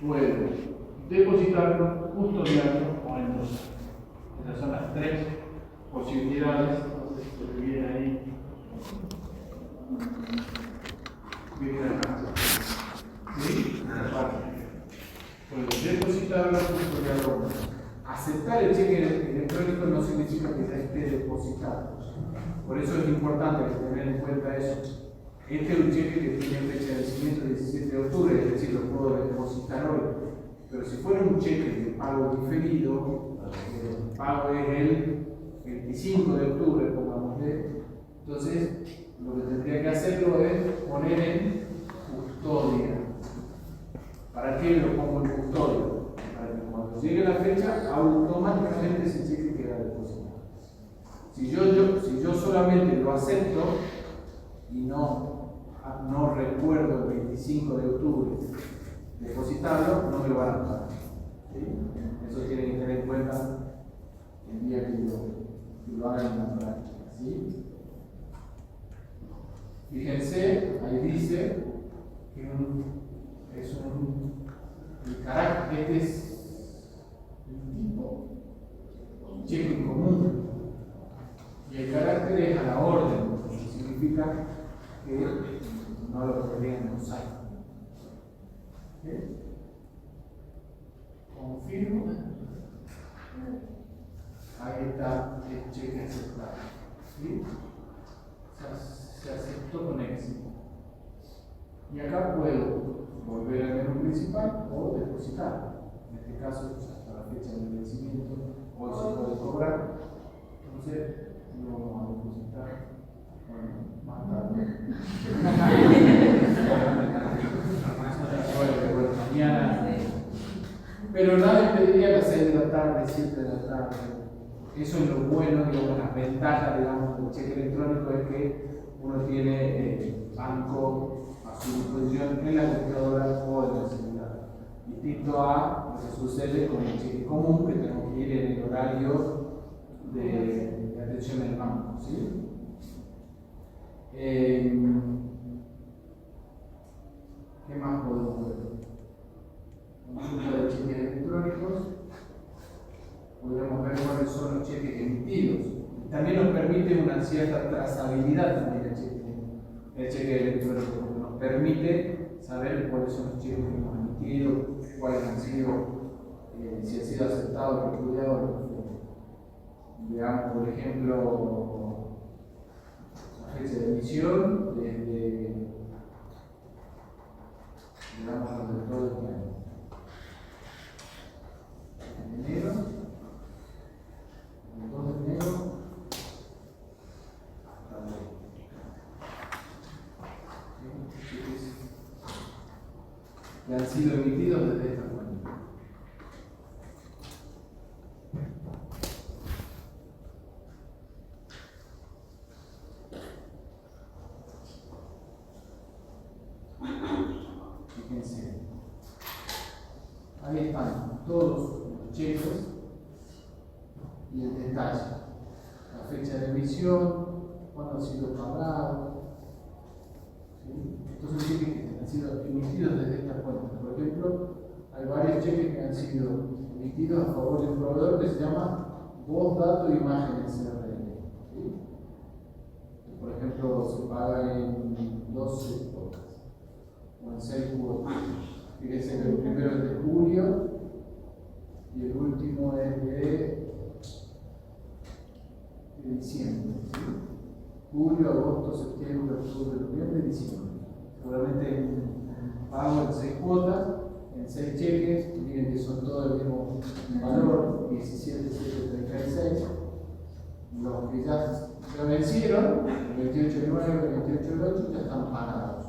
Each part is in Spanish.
puedo depositarlo, custodiarlo o endosar. Esas son las tres posibilidades. Entonces, se viene ahí. Viene acá. ¿Sí? Puedo depositarlo, custodiarlo. Aceptar el cheque electrónico no significa que ya esté depositado. Por eso es importante tener en cuenta eso. Este es un cheque que tiene fecha de vencimiento el 17 de octubre, es decir, lo puedo depositar hoy. Pero si fuera un cheque de pago diferido, el pago es el 25 de octubre, pongámosle, entonces lo que tendría que hacerlo es poner en custodia. ¿Para qué lo pongo en custodia? Para que cuando llegue la fecha, automáticamente ese cheque queda depositado. Si yo solamente lo acepto y no recuerdo el 25 de octubre depositarlo, no me lo van a pagar. ¿Sí? Eso tienen que tener en cuenta el día que lo hagan en la práctica. ¿Sí? Fíjense, ahí dice que el carácter, este es el tipo, un cheque en común. Y el carácter es a la orden, lo que significa que no lo podrían usar. ¿Okay? Confirmo. Ahí está el cheque aceptado. ¿Sí? Se aceptó con éxito. Y acá puedo volver al menú principal o depositar. En este caso, hasta la fecha del vencimiento, hoy se puede cobrar. Entonces, lo vamos a depositar. Bueno, más tarde. Bueno, mañana. Pero nada impediría a las 6 de la tarde, 7 de la tarde. Eso es lo bueno, digamos, las ventajas, digamos, del cheque electrónico es que uno tiene banco a su disposición en la computadora o en el celular. Distinto a lo que sucede con el cheque común, que tenemos que ir en el horario de atención del banco. ¿Sí? ¿Qué más podemos ver? Consulta de cheques electrónicos. Podemos ver cuáles son los cheques emitidos. También nos permite una cierta trazabilidad también el cheque electrónico, porque nos permite saber cuáles son los cheques que hemos emitido, cuáles han sido, si han sido aceptados, repudiados, lo que fue. Veamos, por ejemplo, la fecha de emisión desde, digamos, desde todo este año. En enero, el 2 de enero, hasta hoy. ¿Sí? Que han sido emitidos desde esta cuenta. Fíjense, ahí están todos los cheques y el detalle, la fecha de emisión, cuándo ha sido pagado. ¿Sí? Estos son cheques que han sido emitidos desde esta cuenta. Por ejemplo, hay varios cheques que han sido emitidos a favor de un proveedor que se llama voz, dato e imagen SRL. ¿Sí? Por ejemplo, se paga en 12 cuotas o en 6 cuotas. Fíjense que el primero es de julio y el último es de diciembre. ¿Sí? Julio, agosto, septiembre, octubre, noviembre y diciembre. Seguramente un pago en 6 cuotas, en 6 cheques, miren que son todos el mismo valor, 17,736. Los que ya vencieron, el 28 del 9, el 28 del 8, ya están pagados.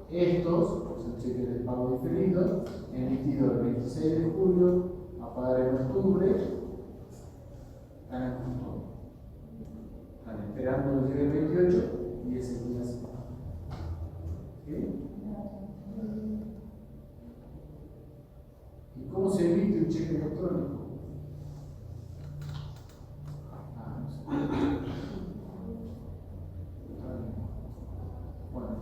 Estos, son cheques de pago diferido, emitidos el 26 de julio, a pagar en octubre, están en custodia. Están esperando que llegue el 28 y ese día se paga. ¿Sí? ¿Y cómo se emite un cheque electrónico? Bueno.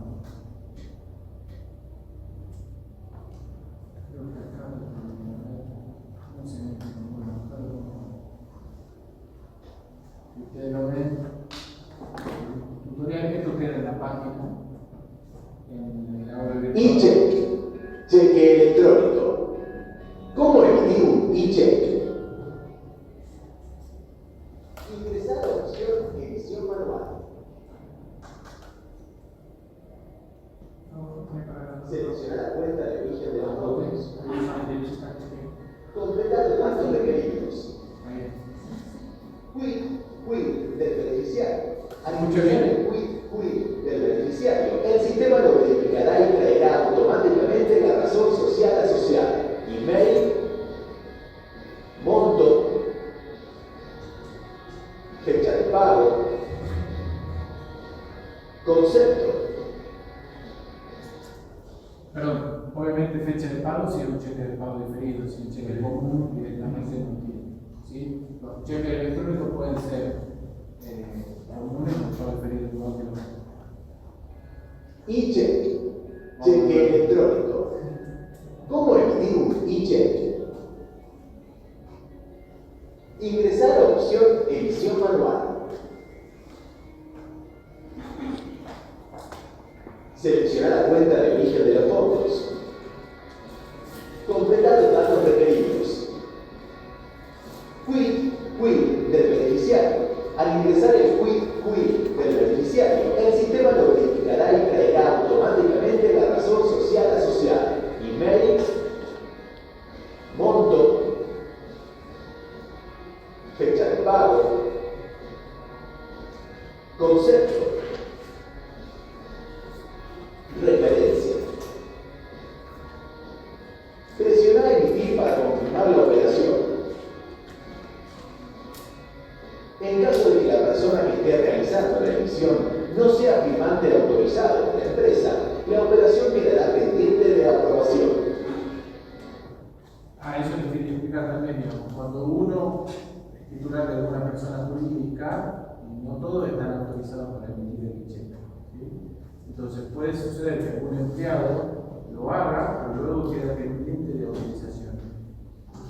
E-check, cheque electrónico. ¿Cómo emitir un e-check? Ingresar a la opción emisión manual. Seleccionar la cuenta de origen de los fondos. Completar los datos requeridos. Quit del beneficiario. Al iniciar el quit del beneficiario, el sistema lo verificará y traerá automáticamente la razón social asociada, email, monto, fecha de pago, concepto. Perdón, obviamente fecha de pago si es un cheque de pago diferido, si es un cheque común directamente no tiene. ¿Sí? Los cheques electrónicos pueden ser comunes o pago diferido igual que los otros. E-check, cheque electrónico. ¿Cómo emitir un e-check? Ingresar a la opción emisión manual. Seleccionar la cuenta de origen de los fondos. Completar los datos requeridos. Quit del beneficiario. Al ingresar el quit del beneficiario, el sistema lo verificará y traerá automáticamente la razón social asociada, email, monto, fecha de pago, concepto, referencia. Presionar emitir para confirmar la operación. En caso de que la persona que esté realizando la emisión no sea firmante autorizado de la empresa, la operación quedará pendiente de aprobación. Eso les quería explicar también, digamos, cuando uno es titular de alguna persona jurídica, no todos están autorizados para emitir el cheque. ¿Sí? Entonces puede suceder que algún empleado lo haga, pero luego queda pendiente de autorización.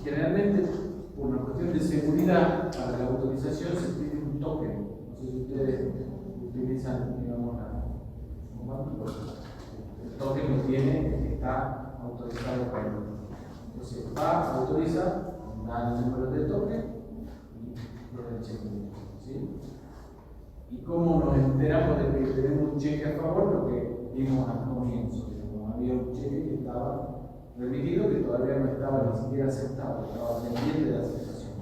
Generalmente, por una cuestión de seguridad, para la autorización se pide un token. No sé si ustedes utilizan, digamos, el token lo tiene el que está autorizado para ello. Entonces va, autoriza, da el número de token y queda el cheque. ¿Sí? ¿Y cómo nos enteramos de que tenemos un cheque a favor? Lo que vimos al comienzo. Como había un cheque que estaba remitido que todavía no estaba ni siquiera aceptado, estaba pendiente de aceptación.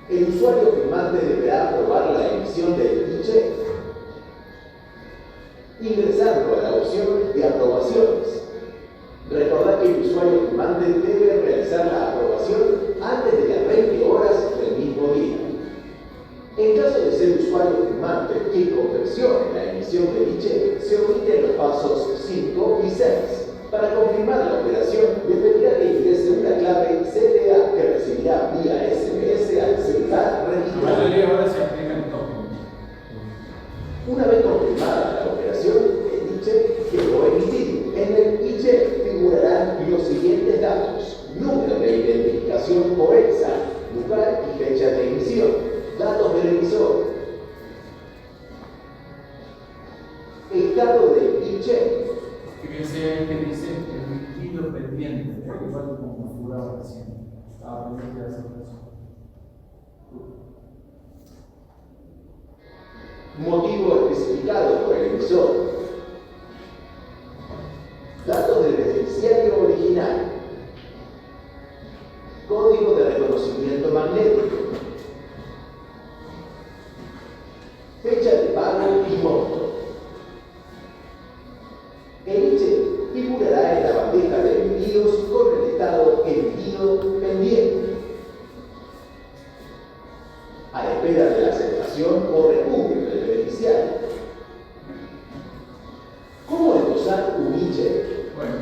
El usuario firmante deberá aprobar la emisión del e-check, ingresando a la opción de aprobaciones. Recordad que el usuario firmante debe realizar la aprobación antes de las 20 horas del mismo día. En caso de ser usuario firmante que confeccione la emisión del e-check, se omiten los pasos 5 y 6. Para confirmar la operación, le pedirá que ingrese una clave CTA que recibirá vía SMS al celular registrado. La mayoría ahora se aplica el token. Una vez confirmada la operación, el e-check quedó emitido. En el e-check figurarán los siguientes datos: número de identificación OEXA, lugar y fecha de emisión, datos del emisor, estado del e-check. Fíjense que dice emitido pendiente, igual que como configuraba recién. Estaba pendiente de aceptación. Motivo especificado por el emisor. Datos del beneficiario original. Código de reconocimiento magnético. Fecha de pago y monto. El e-check figurará en la bandeja de envíos con el estado emitido pendiente. A la espera de la aceptación o repudio del beneficiario. ¿Cómo endosar un e-check? Bueno,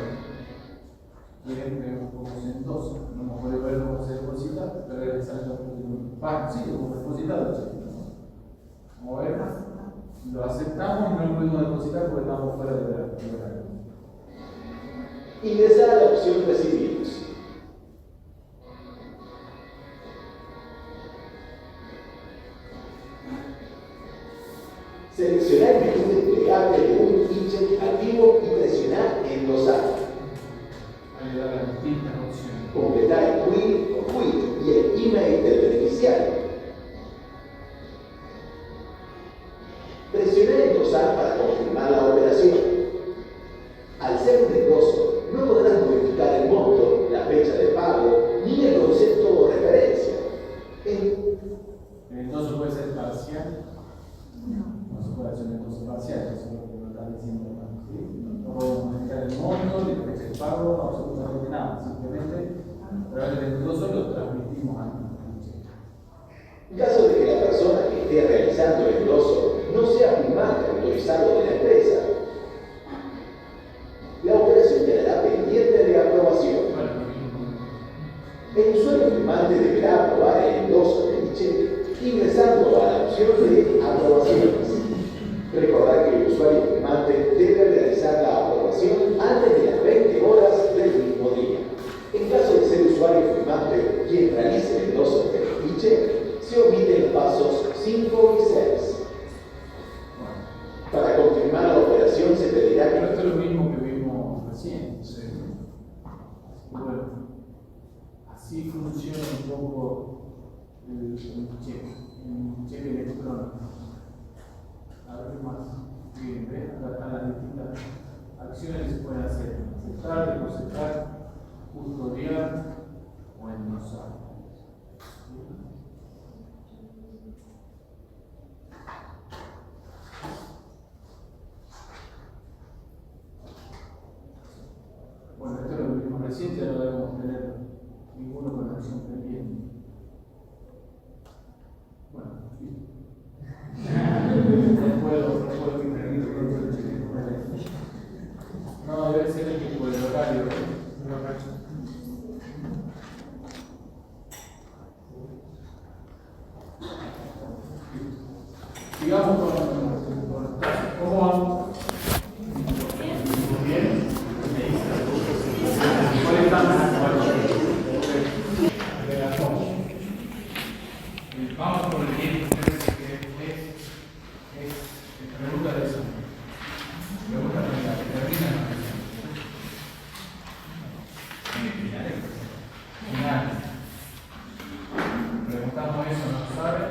quieren ver cómo se endosa. No me puede ver cómo se deposita, pero es exactamente sí, como depositado el cheque. Como ver, lo aceptamos y no lo podemos depositar porque estamos fuera de la. Ingresar a la opción recibidos. Seleccionar el menú desplegable parte de un e-check activo y presionar endosar. Ahí da las distintas opciones. Completar el quit o quit y el email del beneficiario. Presionar endosar para confirmar la operación. Al ser un endoso, no podrás modificar el monto, la fecha de pago, ni el concepto o referencia. ¿El endoso puede ser parcial? No se puede hacer un endoso parcial, eso es lo que nos está diciendo. ¿Sí? No podemos modificar el monto, ni la fecha de pago, absolutamente nada. Simplemente, a través del endoso lo transmitimos a En caso de que la persona que esté realizando el endoso no sea firmante autorizado de la empresa, la operación quedará pendiente de aprobación. El usuario firmante deberá aprobar el endoso del e-check ingresando a la opción de aprobaciones. Recordar que el usuario firmante debe realizar la aprobación antes de las 20 horas del mismo día. En caso de ser usuario firmante quien realice el endoso del e-check, se omiten los pasos 5 y 6. Para confirmar la operación se pedirá que... Pero esto es lo mismo que vimos recién. Sí. Bueno, así funciona un poco el cheque electrónico. A ver qué más. Bien, ¿ves? Acá están las distintas acciones que se pueden hacer. Aceptar, depositar, custodiar o endosar. Bueno, esto es lo mismo reciente, no debemos tener ninguno con la acción pendiente. Bueno, sí. No puedo intervenir con todo el cheque. No, debe ser el tipo de horario. Sigamos con los casos. ¿Cómo vamos? ¿Bien? ¿Cuál está? Vamos por el tiempo, que es pregunta de eso. Pregunta de termina. Final. Preguntamos eso, ¿no saben?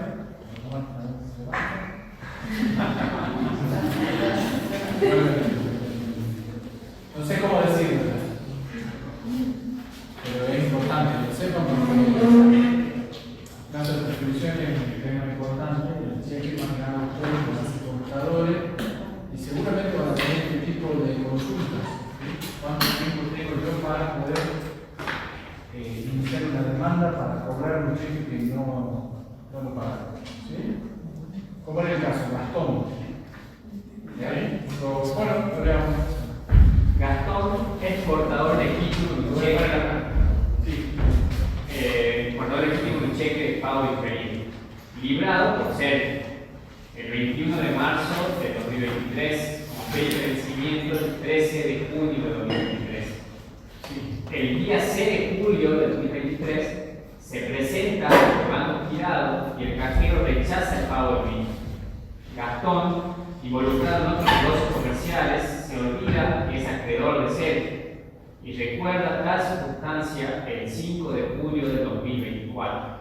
No sé cómo decirlo, pero es importante que lo sepan porque tantas prescripciones que tengan importante, el cheque van a ganar ustedes con los computadores y seguramente van a tener este tipo de consultas. ¿Cuánto tiempo tengo yo para poder iniciar una demanda para cobrar un cheque que no lo pagaron? ¿Sí? Como en el caso, Gastón. ¿Bien? Bueno, lo veamos. Gastón es portador legítimo de un cheque. Sí. Portador legítimo de un cheque de pago diferido, librado por ser el 21 de marzo de 2023, como fecha de vencimiento el 13 de junio de 2023. Sí. El día 6 de julio de 2023 se presenta el banco girado y el cajero rechaza el pago del mismo. Gastón, involucrado en otros negocios comerciales, se olvida que es acreedor de ser y recuerda tal circunstancia el 5 de julio de 2024.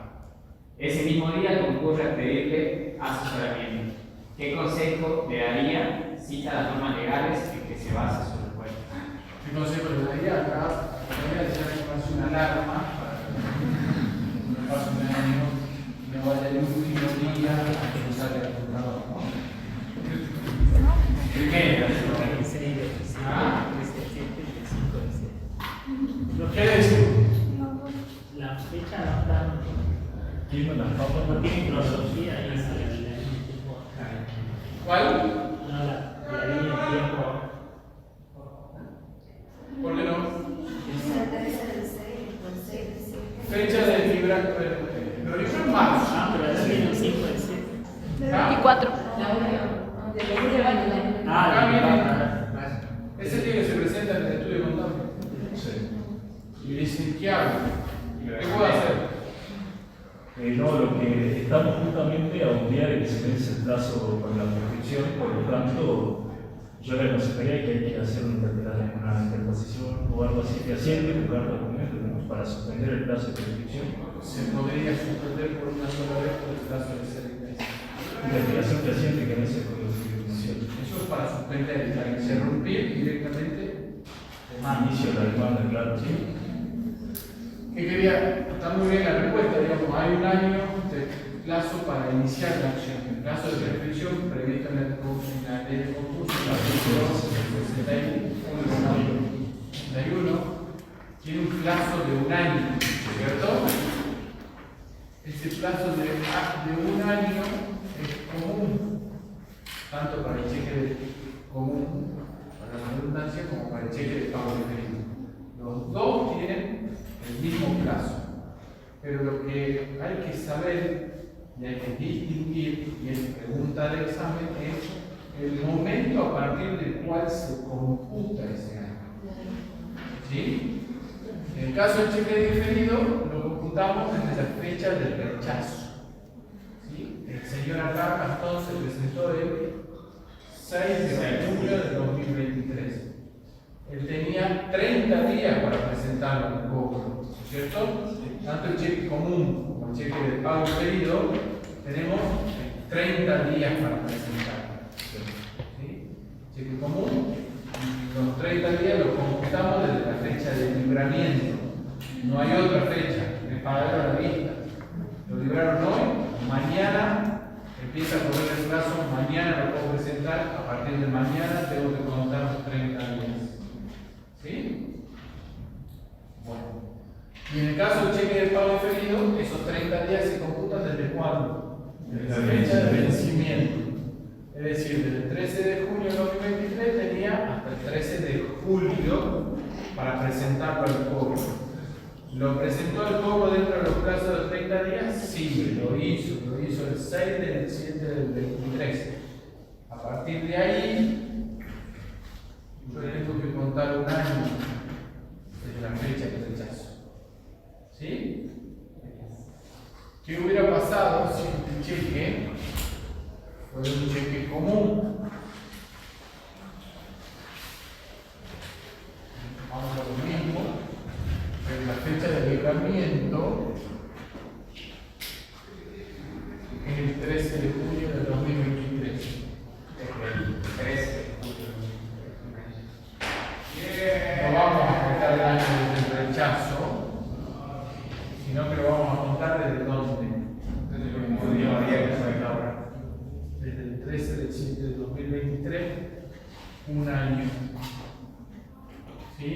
Ese mismo día concurre a pedirle asesoramiento. ¿Qué consejo le daría? Cita las normas legales en que se basa su respuesta. ¿Qué consejo le daría? Acá voy a hacer una alarma para que no pase un año y no vaya el último día a que no salga el computador. Primero, ¿lo quiere decir? La fecha no está. No tiene cronología y sale el tiempo. ¿Cuál? No, la línea de tiempo. ¿Por qué no? Fecha de librar. Lo dijo en marzo. Ah, pero la tiene el 5 del 7. 24. Ese día que se presenta en el estudio contable. Sí. Y dice, ¿qué hago? ¿Qué puedo hacer? No, lo que estamos justamente a un día de que se vence el plazo con la prescripción, por lo tanto, yo le aconsejaría que hay que hacer una interposición o algo así fehaciente, buscar documentos para suspender el plazo de prescripción. Se podría suspender por una sola vez por el plazo de 6 meses. Investigación fehaciente que no se puede decir. Eso es para suspender, para interrumpir directamente. Inicio de la demanda, claro. ¿Sí? Que quería, está muy bien la respuesta, digamos, hay un año de plazo para iniciar la acción. El plazo de prescripción previsto en la ley de concurso, el artículo 61, tiene un plazo de un año, ¿cierto? Ese plazo de un año es común, tanto para el cheque común, para la redundancia, como para el cheque de pago diferido. Los dos tienen el mismo plazo, pero lo que hay que saber y hay que distinguir, y es pregunta de examen, es el momento a partir del cual se computa ese año. ¿Sí? En el caso del cheque diferido, lo computamos desde la fecha del rechazo. ¿Sí? El señor acá, Gastón, se presentó el 6 de julio de 2023. Él tenía 30 días para presentarlo al cobro, ¿cierto? Tanto el cheque común como el cheque de pago diferido, tenemos 30 días para presentarlo. ¿Sí? Cheque común, los 30 días los computamos desde la fecha de libramiento. No hay otra fecha, me pagaron a la vista. Lo libraron hoy, mañana empieza a correr el plazo, mañana lo puedo presentar, a partir de mañana tengo que contar los 30 días. ¿Sí? Bueno. Y en el caso del cheque de pago diferido, esos 30 días se computan desde cuándo? Desde la fecha de vencimiento. Es decir, desde el 13 de junio de 2023 tenía hasta el 13 de julio para presentarlo al cobro. ¿Lo presentó al cobro dentro de los plazos de 30 días? Sí, lo hizo el 6 del 7 del 23. A partir de ahí, yo tengo que contar un año desde la fecha del rechazo. ¿Sí? ¿Qué hubiera pasado si el cheque fuera un cheque común? Vamos a lo mismo, pero la fecha de libramiento es el 13 de junio de 2023. El 13 de julio. No vamos a contar el año desde el rechazo, sino que lo vamos a contar desde dónde. Desde el mismo día que fue ahora. Desde el 13 de 7 de 2023, un año. ¿Sí?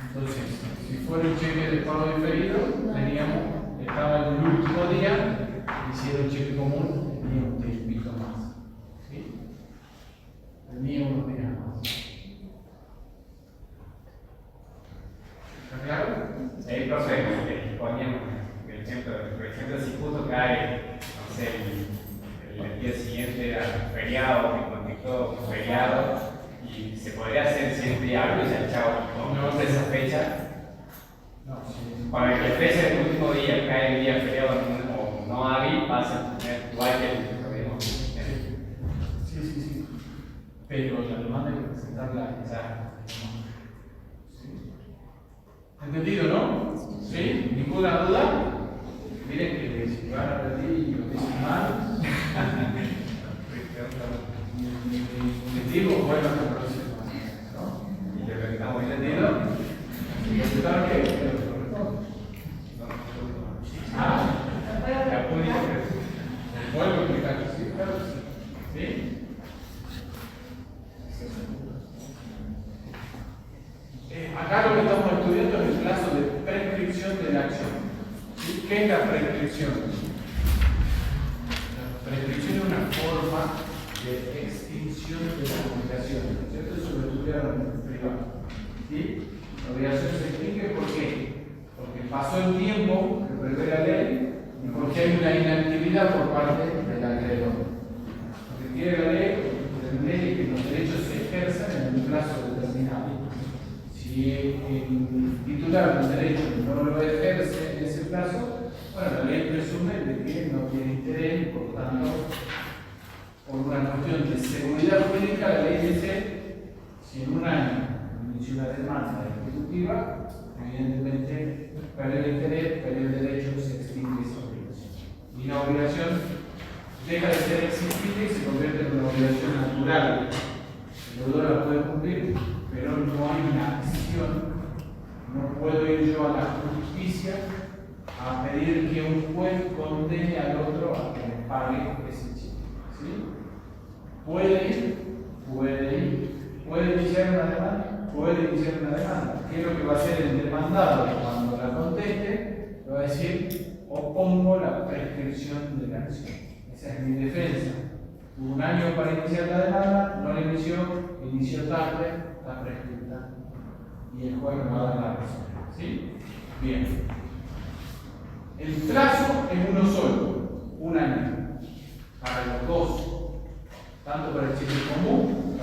Entonces, si fuera un cheque de pago diferido, estaba en el último día, y si era un cheque común, tenía un tiempito más. ¿Sí? Tenía unos días más. ¿Está claro? Sí, profe, poníamos el ejemplo, por ejemplo, si justo cae, no sé, el día siguiente al feriado, me conectó un feriado, y se podría hacer siempre algo y ya chao, no de esa fecha. No, sí. Para que la fecha del último día cae el día feriado o no hábil, pasa a tener igual que el que podemos. Sí. Pero la demanda hay que presentarla ya. ¿Sí? ¿Entendido, no? ¿Sí? ¿Ninguna duda? Miren que si van a repetir y lo dicen mal, mi objetivo bueno la próxima, ¿no? Y le preguntamos, ¿Entendido? ¿Y preguntaron qué? la pública. Vuelvo a explicar, sí, claro que sí. ¿Sí? Acá lo que estamos estudiando es el plazo de prescripción de la acción. ¿Sí? ¿Qué es la prescripción? La prescripción es una forma de extinción de la comunicación, ¿cierto? Eso lo estudiaron en privado. ¿Sí? La obligación se extingue ¿por qué? Porque pasó el tiempo que prevé la ley y porque hay una inactividad por parte del acreedor. Lo que quiere la ley es que los derechos se ejerzan en un plazo determinado. Si el titular del derecho no lo ejerce en ese plazo, bueno, la ley presume de que no tiene interés y por tanto lógica, la ley dice, si en un año inició una demanda ejecutiva, evidentemente perdió el interés, perdió el derecho, se extingue esa obligación. Y la obligación deja de ser exigente y se convierte en una obligación natural. El deudor la puede cumplir, pero no hay una acción. No puedo ir yo a la justicia a pedir que un juez condene al otro a que me pague ese cheque. ¿Sí? Puede iniciar una demanda, ¿Qué es lo que va a hacer el demandado? Cuando la conteste, le va a decir, opongo la prescripción de la acción. Esa es mi defensa. Tuvo un año para iniciar la demanda, no la inició tarde, está prescrita. Y el juez me va a dar la razón. ¿Sí? Bien. El plazo es uno solo, un año, para los dos, tanto para el cheque común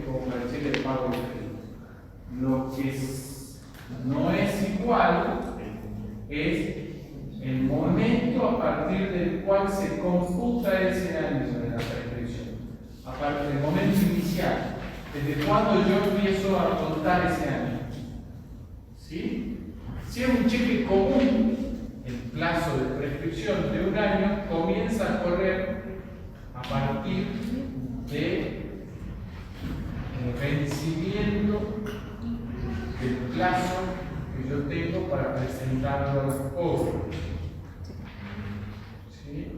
como para el cheque de pago diferido. Lo que no es igual es el momento a partir del cual se computa ese año de la prescripción. A partir del momento inicial, desde cuando yo empiezo a contar ese año. ¿Sí? Si es un cheque común, el plazo de prescripción de un año comienza a correr a partir del vencimiento del plazo que yo tengo para presentarlo al cobro. ¿Sí?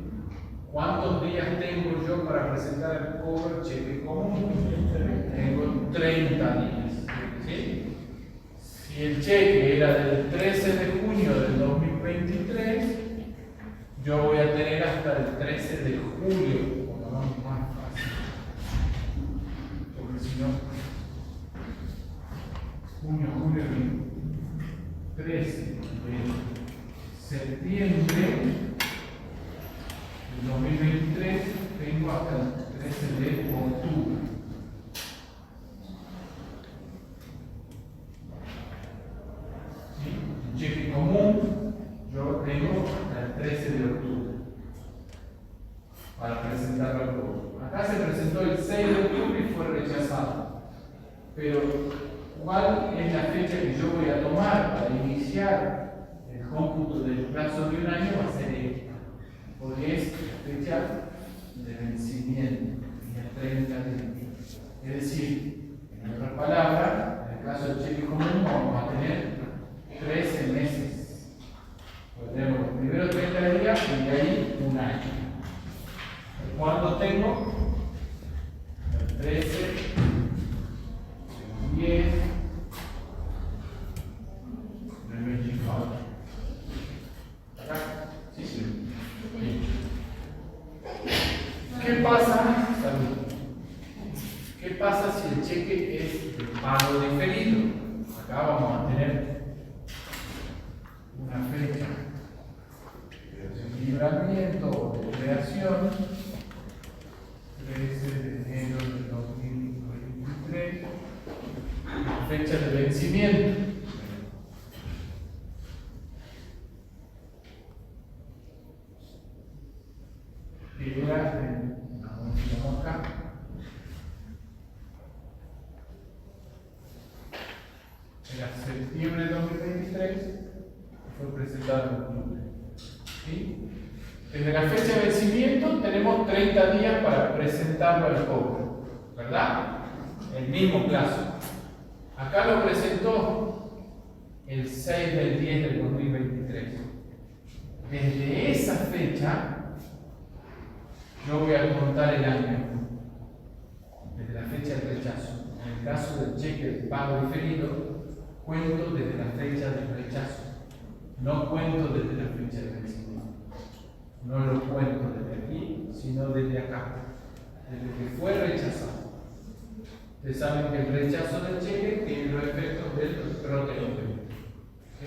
¿Cuántos días tengo yo para presentar el cobro cheque común? Tengo 30 días. ¿Sí? Si el cheque era del 13 de junio del 2023, yo voy a tener hasta el 13 de julio, como no es más fácil. Porque si no, junio, julio, 13 de septiembre del 2023, tengo hasta el 13 de octubre. Cheque común, yo tengo hasta el 13 de octubre para presentarlo al cobro. Acá se presentó el 6 de octubre y fue rechazado. Pero, ¿cuál es la fecha que yo voy a tomar para iniciar el cómputo del plazo de un año? Va a ser esta, porque es la fecha de vencimiento, el 30 de enero. Es decir, en otras palabras, en el caso del cheque común vamos a tener 13 meses. Pues tenemos los primeros 30 días y de ahí un año. ¿Cuánto tengo? El 13, el 10, el 24. ¿Acá? Sí, sí. Bien. ¿Qué pasa? ¿Qué pasa si el cheque es de pago diferido? Acá vamos a tener una fecha de libramiento o de creación, 13 de enero del 2023, fecha de vencimiento. Y era acá. Era septiembre de 2023. Fue presentado en octubre. ¿Sí? Desde la fecha de vencimiento tenemos 30 días para presentarlo al cobro, ¿verdad? El mismo plazo. Acá lo presentó el 6 del 10 del 2023. Desde esa fecha yo voy a contar el año, desde la fecha del rechazo. En el caso del cheque de pago diferido, cuento desde la fecha del rechazo. No cuento desde la fecha de vencimiento. No lo cuento desde aquí, sino desde acá. Desde que fue rechazado. Ustedes saben que el rechazo del cheque tiene los efectos del protector. ¿Sí?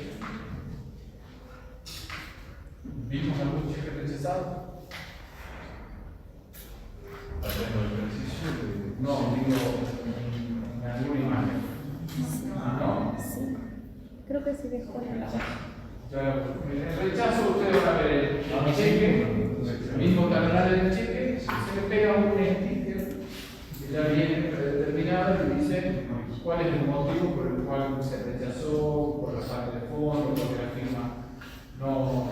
¿Vimos algún cheque rechazado? No, digo en alguna imagen. ¿No? Sí. Creo que sí dejó la El rechazo, ustedes van a ver el cheque, el mismo carnal del cheque, se le pega un sticker ya viene predeterminado y dice cuál es el motivo por el cual se rechazó, por la parte de fondo, porque la firma no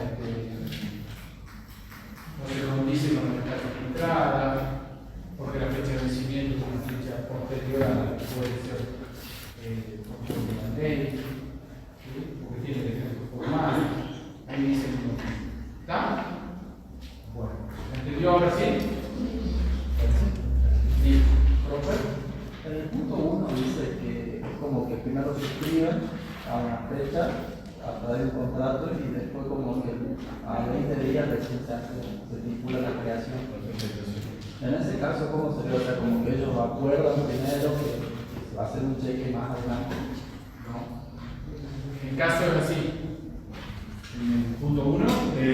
se condice con la carta registrada, porque la fecha de vencimiento es una fecha posterior a la que puede ser conforme a la ley, ¿sí? Porque tiene defectos formales. Ahí dice el motivo. ¿Está? Bueno, ¿entendió ahora sí? ¿Y Robert? En el punto 1 dice que es como que primero se suscriban a una fecha a través de un contrato y después como que a 20 días recién se titula la creación. En ese caso, ¿cómo sería? O sea, como que ellos acuerdan primero que va a ser un cheque más adelante. No. En caso es así. En el punto 1.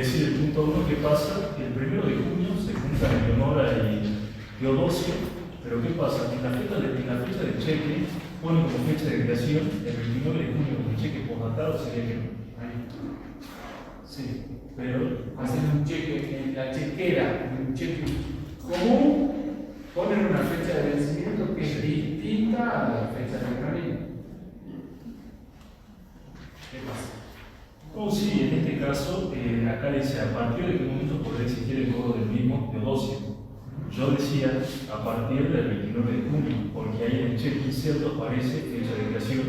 Sí, el punto 1, ¿qué pasa? El 1 de junio se juntan Eleonora y Teodosio, pero ¿qué pasa? En la fecha del cheque ponen como fecha de creación el 29 de junio, como cheque postdatado sería que no. Sí. Pero Hacen un cheque en la chequera, en un cheque común, ponen una fecha de vencimiento que es distinta a la fecha de reglamento. ¿Qué pasa? oh, sí, en este caso, acá dice a partir de qué momento podrá existir el cobro del mismo Teodosio. Yo decía a partir del 29 de junio, porque ahí en el cheque incierto aparece fecha de creación,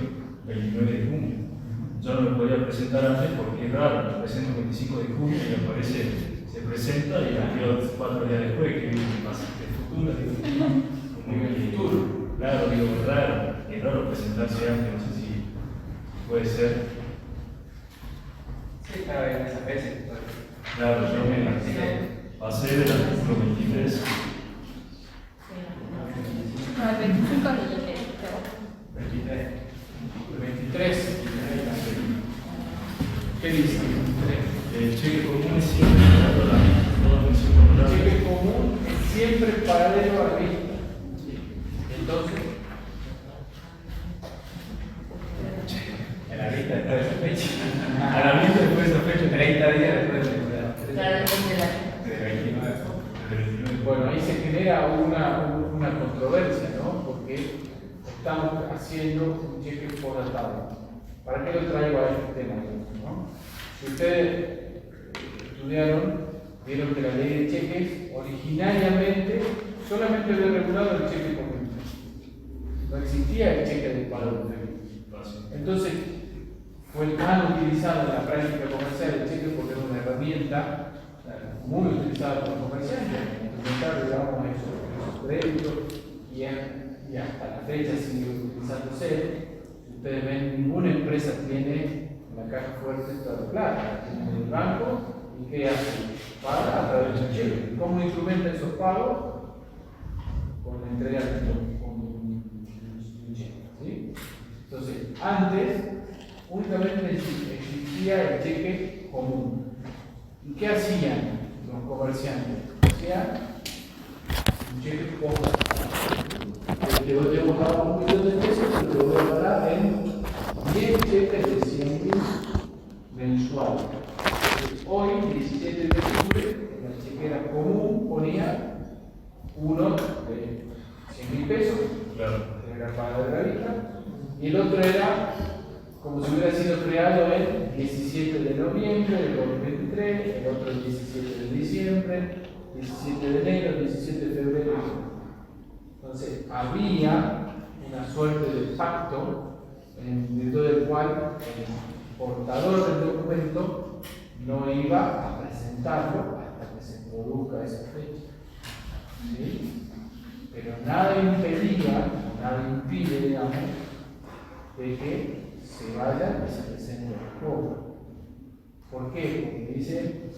29 de junio. Yo no me podía presentar antes porque es raro, me presento el 25 de junio y aparece, se presenta y me quedo 4 días después, que pasa de futuro, como que futuro. Claro, digo, es raro presentarse antes, no sé si puede ser. Sí, claro, en esa fecha. Claro, yo me pasé del artículo 23. No, el 25 ni le 23. ¿Qué dice? El cheque común es siempre para toda mención El contraria. cheque común es siempre paralelo a la vista. Entonces, A la vista después de esa fecha. A la vista después de esa fecha, 30 días después de la Claro, depende de la. del 29. bueno, ahí se genera una controversia, ¿no? Porque estamos haciendo un cheque postdatado. ¿Para qué lo traigo a este tema? ¿No? Si ustedes estudiaron, vieron que la ley de cheques originariamente solamente había regulado el cheque común. No existía el cheque de pago. Entonces, fue tan utilizado en la práctica comercial el cheque porque era una herramienta muy utilizada por los comerciantes para implementar, digamos, esos créditos y hasta la fecha sigue utilizándose. Ustedes ven, ninguna empresa tiene la caja fuerte toda la plata, tiene en el banco y ¿qué hace? Paga a través de un cheque. ¿Cómo instrumenta esos pagos? Con la entrega de un cheque. ¿Sí? Entonces, antes únicamente existía el cheque común. ¿Y qué hacían los comerciantes? Hacían un cheque postdatado. Te voy a pagar 1 millón de pesos y te voy a pagar en 10 cheques de 100.000 mensuales. Hoy, 17 de octubre, en la chequera común ponía uno de 100.000 pesos, Claro. que era para la vista, y el otro era como si hubiera sido creado el 17 de noviembre del 2023, el otro el 17 de diciembre, 17 de enero, 17 de febrero. Entonces, había una suerte de pacto en virtud del cual el portador del documento no iba a presentarlo hasta que se produzca esa fecha. ¿Sí? Pero nada impedía, nada impide, digamos, de que se vaya y se presente el cobro. ¿Por qué? Porque dice,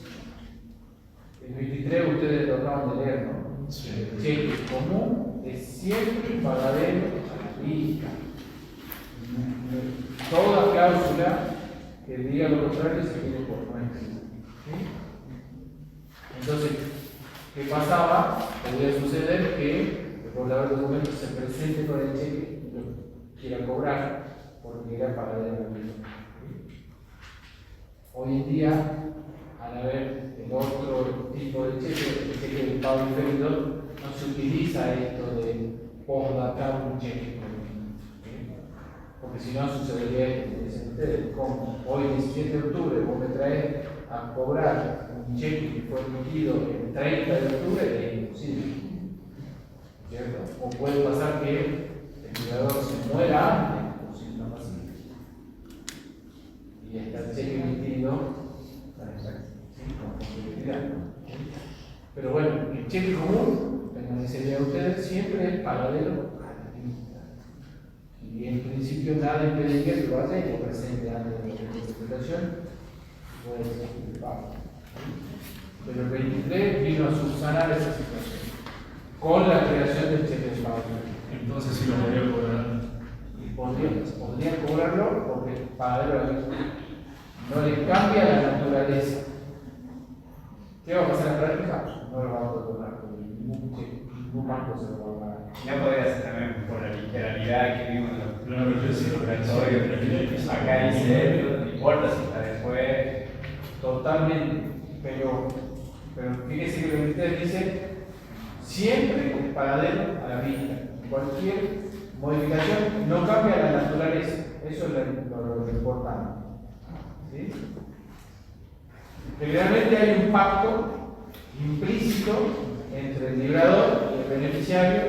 el 23 ustedes lo acaban de leer, ¿no? Sí. El cheque común es siempre pagadero a la vista. Toda cláusula que diga lo contrario se tiene por nuestra. ¿Sí? Entonces, ¿qué pasaba? Podría suceder que el portador del documento se presente con el cheque y lo quiera cobrar porque era pagadero a la vista. ¿Sí? Hoy en día, al haber el otro tipo de cheque, el cheque de pago diferido, no se utiliza esto de postdatar un cheque. ¿Sí? Porque si no sucedería que dicen ustedes, como hoy 17 de octubre vos me traes a cobrar un cheque que fue emitido el 30 de octubre, es imposible. ¿Cierto? O puede pasar que el jugador se muera antes, o si no pasa así. Y está el cheque emitido con posibilidad. Pero bueno, el cheque común, como decía ustedes, siempre es paralelo a la lista. Y en principio nada impediría que lo haga y lo presente antes de la interpretación, puede ser el pago. Pero el 23 vino a subsanar esa situación con la creación del cheque de pago. Entonces sí lo podría cobrar. Y podrían cobrarlo porque el pagadero no le cambia la naturaleza. ¿Qué va a pasar en la práctica? No lo vamos a cobrar porque ningún banco se lo va a pagar. Ya podría ser también por la literalidad que vimos en los Claro, yo sí, obligatorios. Acá dice, no importa si está después. Totalmente. Pero fíjese que lo que usted dice, siempre el pagadero a la vista. Cualquier modificación no cambia la naturaleza. Eso es lo importante. ¿Sí? Generalmente hay un pacto implícito entre el librador y el beneficiario,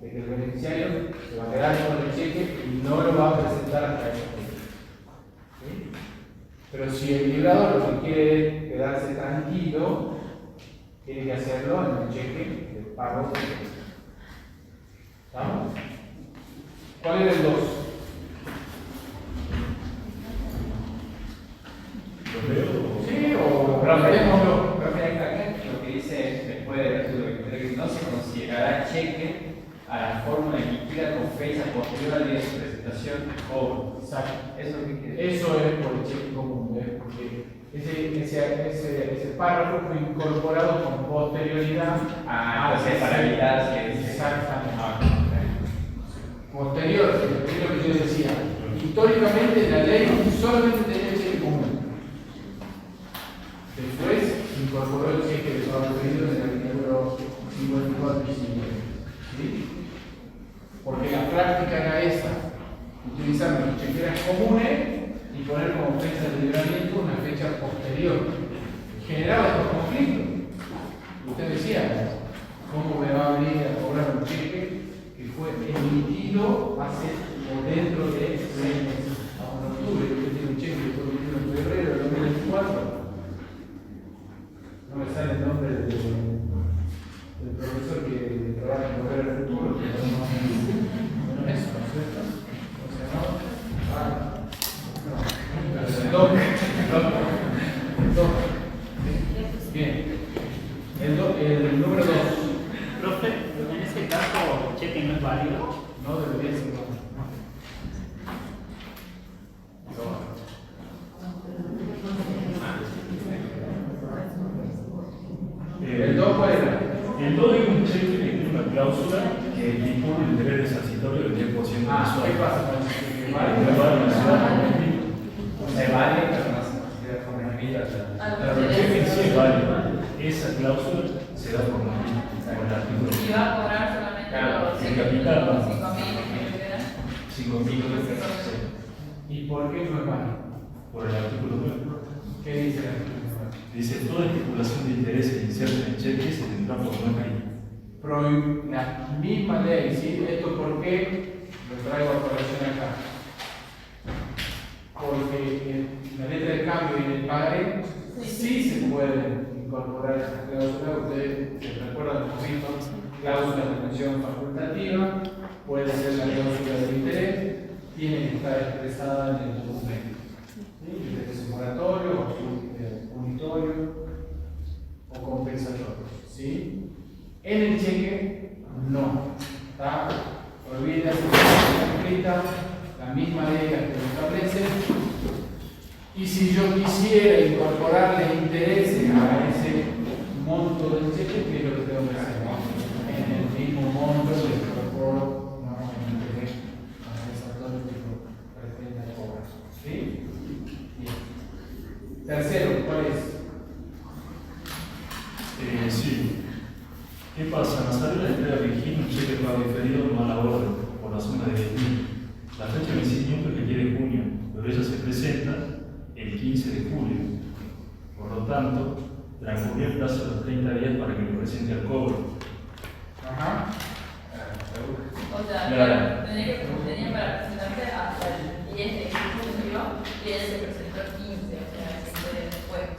de que el beneficiario se va a quedar con el cheque y no lo va a presentar hasta ese momento. ¿Sí? Pero si el librador lo que quiere es quedarse tranquilo, tiene que hacerlo en el cheque de pago. ¿Estamos? ¿Cuál era el 2? ¿Lo veo? Sí, o Pero acá lo que dice después del artículo 23 que no se considerará cheque a la fórmula emitida con fecha posterior al día de su presentación o exacto. eso que quiere. Eso es por el cheque común, ¿ves? Porque ese párrafo fue incorporado con posterioridad Entonces para evitar que exactamente. Posterior, es lo que yo decía. Históricamente la ley solamente tenía el cheque común. Después incorporó el cheque de pago debido en el artículo 54 y 50. ¿Sí? Porque la práctica era esta: utilizar los chequeras comunes y poner como fecha de libramiento una fecha posterior. Generaba estos conflictos. Usted decía, ¿cómo me va a venir a cobrar un cheque que fue emitido hace o dentro de 6 meses? Estamos en octubre, usted tiene un cheque que fue emitido en febrero de 2024. No me sale el nombre del profesor que trabaja en Volver al Futuro, que no es eso, ¿no es cierto? ¿Cómo se llamaba? El doc. Bien. El número 2. Profe, en este caso, ¿el cheque no es válido? No debería ser. ¿El 2 cuál era? El 2 es un cheque que tiene una cláusula que dispone el deber resarcitorio del 10% mensual. ¿Qué pasa con el cheque? Se vale, pero no se considera como limita. Claro, el cheque en sí es válido. Esa cláusula se da por limita, por el artículo. Y va a cobrar solamente los el capital, ¿no? 5.000 que quedan. 5.000 pesos. ¿Y por qué no es válido? Por el artículo 9. ¿Qué dice el artículo 9? Dice, toda estipulación de intereses inserta en el cheque se tendrá por no caída. La misma ley, ¿sí? ¿Esto por qué lo traigo a colación acá? Porque en la letra de cambio y en el pagaré sí se pueden incorporar estas cláusulas. Ustedes se recuerdan que hemos visto cláusulas de mención facultativa, puede ser la cláusula de interés, tiene que estar expresada en el documento. ¿Sí? Interés moratorio o punitorio o compensatorio. ¿Sí? En el cheque, no. ¿Está? Olvida escrita, la misma ley que lo establece. Y si yo quisiera incorporarle intereses a ese monto del cheque, ¿qué es lo que tengo que hacer? En el mismo monto le incorporo un interés compensatorio que lo pretenda cobrar. ¿Sí? Bien. Tercero, ¿cuál es? Sí. ¿Qué pasa? Nazarena entrega a Virginia un cheque de pago diferido no a la orden, por la suma de 10.000. La fecha de vencimiento es el 10 de junio, pero ella se presenta el 15 de julio. Por lo tanto, transcurrió el plazo de los 30 días para que le presente al cobro. Ajá. O sea, Claro. tenía para presentarse hasta el 10 de julio y él se presentó el 15, o sea, se fue después.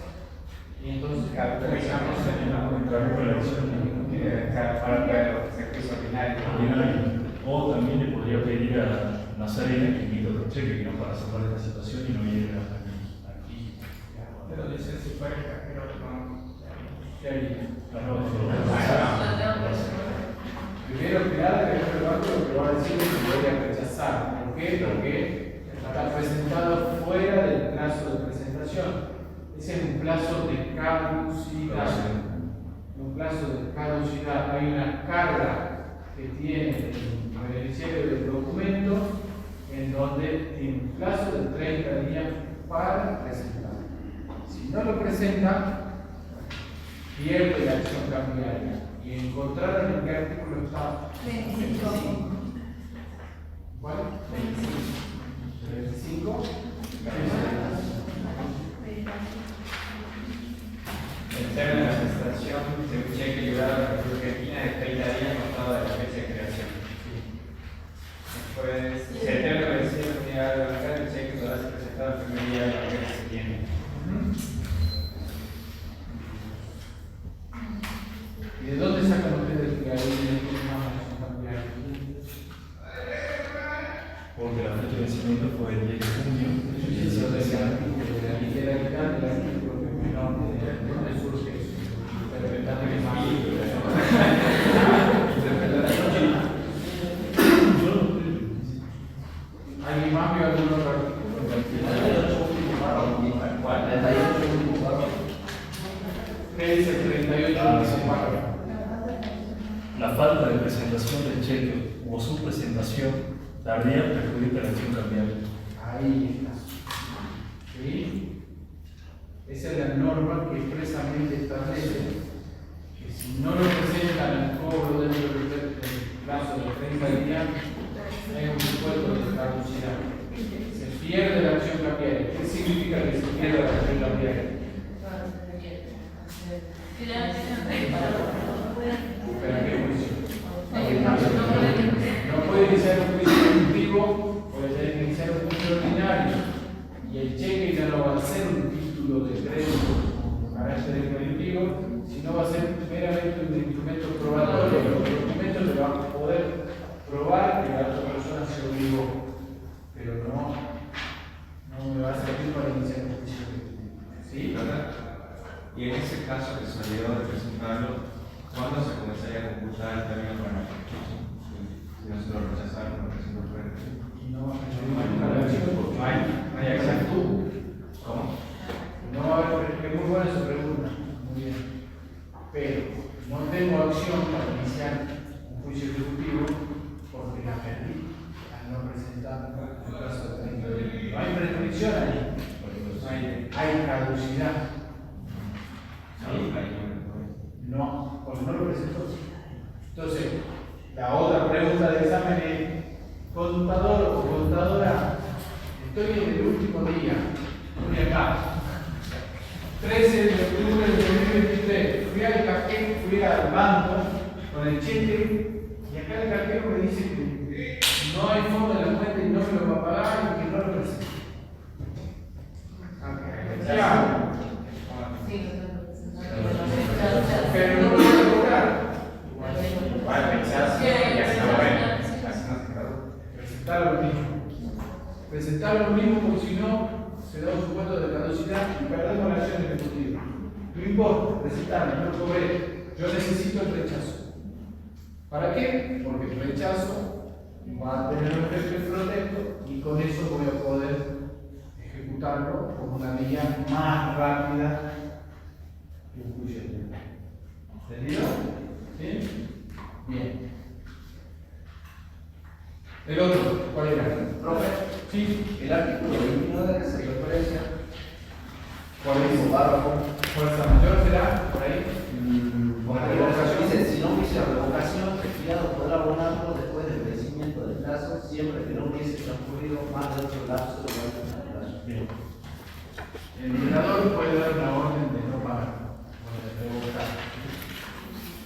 Y entonces, Capitalizamos en la contraria con la opción para los servicios ordinarios. O también le podría pedir a Nazarena que invite otro cheque, que no para salvar esta situación y no viene aquí. pero dice si fuera el cajero, no. ¿Qué haría? Primero que nada, el banco lo que va a decir es que lo voy a rechazar. ¿Por qué? Porque está presentado fuera del plazo de presentación. Ese es un plazo de caducidad. Un plazo de caducidad. Hay una carga que tiene el beneficiario del documento en donde tiene un plazo de 30 días para presentar. Si no lo presenta, pierde la acción cambiaria. Y encontraron en qué artículo está. 25. ¿Cuál? 25. El término de la presentación de un cheque librado a la República Argentina de 30 días contado de la fecha de creación. Después, si el término de vencimiento tiene que levantar, el cheque podrá ser presentado el primer día de la fecha de septiembre. ¿Y de dónde sacan ustedes que hay una acción cambiaria? Porque la fecha de vencimiento fue el 10 de junio. Eso es el artículo de la literalidad del artículo que me ¿de dónde surge eso? Interpretando el espíritu. ¿Alguien más vio algún otro artículo? ¿Qué dice el 38? La falta de presentación del cheque o su presentación tardía perjudica la acción cambiaria. Ahí está. ¿Sí? Esa es la norma que expresamente establece que si no lo presentan al cobro dentro del plazo de 30 días, hay un supuesto de caducidad. Se pierde la acción cambiaria. ¿Qué significa que se pierda la acción cambiaria? ¿Para qué juicio? No puede iniciar un juicio ejecutivo, puede tener que iniciar un juicio ordinario. Y el cheque ya no va a ser un título de crédito con carácter definitivo, sino va a ser meramente un instrumento probatorio. Los documentos le van a poder probar que la otra persona se obligó, pero no me va a servir para iniciar un juicio ejecutivo. ¿Sí? Y en ese caso que salió de presentarlo, ¿cuándo se comenzaría a computar el término para si no se lo rechazaron, lo presentó frente? Y no hay acción porque no hay acción. ¿Cómo? No va a haber, es muy buena su pregunta, muy bien. Pero no tengo acción para iniciar un juicio ejecutivo porque la perdí al no presentar el plazo de 30 días. No hay prescripción ahí, hay caducidad. No, porque no lo presentó. Entonces, la otra pregunta de examen es, contador o contadora, estoy en el último día, estoy acá, 13 de octubre de 2023, fui al banco con el cheque y acá el cajero me dice que no hay fondo en la cuenta y no me lo va a pagar y que no lo presento. ¿Qué hago? Pero no lo voy a cobrar. Presentar lo mismo. Presentar lo mismo porque si no se da un supuesto de caducidad y perdemos la acción ejecutiva. No importa, presentarme, no lo cobré. Yo necesito el rechazo. ¿Para qué? Porque el rechazo va a tener un efecto protesto y con eso voy a poder ejecutarlo como una vía más rápida que un juicio. ¿Entendido? ¿Sí? Bien. El otro, ¿cuál era? Profe, Sí. el artículo 29 que se referencia, ¿Cuál es? párrafo, Fuerza mayor será por ahí. dice, si no hubiese siempre que no hubiese transcurrido más de otro lapso de plazo. Bien. El liberador puede dar una orden de no pagar, o de revocar.